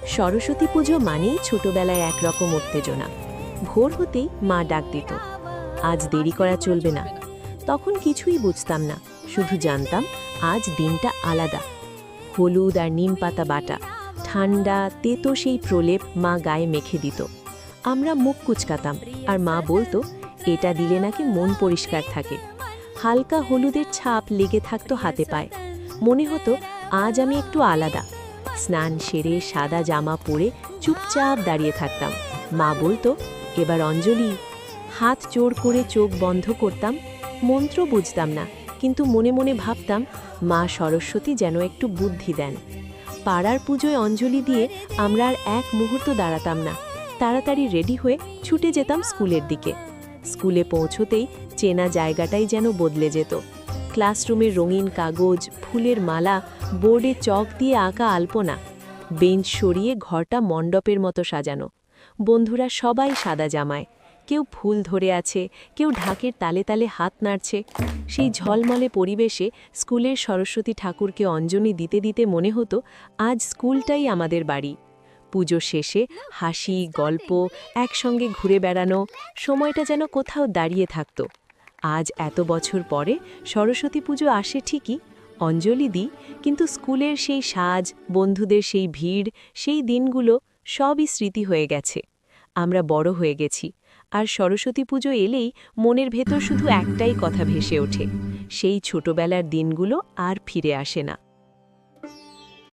সরস্বতী পুজো মানেই ছোটবেলায় একরকম উত্তেজনা। ভোর হতেই মা ডাক দিত, আজ দেরি করা চলবে না। তখন কিছুই বুঝতাম না, শুধু জানতাম আজ দিনটা আলাদা। হলুদ আর নিম পাতা বাটা, ঠান্ডা তেতো সেই প্রলেপ মা গায়ে মেখে দিত। আমরা মুখ কুচকাতাম, আর মা বলতো এটা দিলে নাকি মন পরিষ্কার থাকে। হালকা হলুদের ছাপ লেগে থাকতো হাতে পায়ে। মনে হতো আজ আমি একটু আলাদা। স্নান সেরে সাদা জামা পরে চুপচাপ দাঁড়িয়ে থাকতাম। মা বলতো এবার অঞ্জলি। হাত জোর করে চোখ বন্ধ করতাম। মন্ত্র বুঝতাম না, কিন্তু মনে মনে ভাবতাম মা সরস্বতী যেন একটু বুদ্ধি দেন। পাড়ার পুজোয় অঞ্জলি দিয়ে আমরা আর এক মুহূর্ত দাঁড়াতাম না। তাড়াতাড়ি রেডি হয়ে ছুটে যেতাম স্কুলের দিকে। স্কুলে পৌঁছতেই চেনা জায়গাটাই যেন বদলে যেত। ক্লাসরুমের রঙিন কাগজ, ফুলের মালা, বোর্ডে চক দিয়ে আঁকা আলপনা, বেঞ্চ সরিয়ে ঘরটা মণ্ডপের মতো সাজানো। বন্ধুরা সবাই সাদা জামায়, কেউ ফুল ধরে আছে, কেউ ঢাকের তালে তালে হাত নাড়ছে। সেই ঝলমলে পরিবেশে স্কুলের সরস্বতী ঠাকুরকে অঞ্জলি দিতে দিতে মনে হতো আজ স্কুলটাই আমাদের বাড়ি। পুজো শেষে হাসি, গল্প, একসঙ্গে ঘুরে বেড়ানো, সময়টা যেন কোথাও দাঁড়িয়ে থাকত। আজ এত বছর পরে সরস্বতী পুজো আসে ঠিকই, অঞ্জলি দিই, কিন্তু স্কুলের সেই সাজ, বন্ধুদের সেই ভিড়, সেই দিনগুলো সবই স্মৃতি হয়ে গেছে। আমরা বড় হয়ে গেছি, আর সরস্বতী পুজো এলেই মনের ভেতর শুধু একটাই কথা ভেসে ওঠে, সেই ছোটবেলার দিনগুলো আর ফিরে আসে না।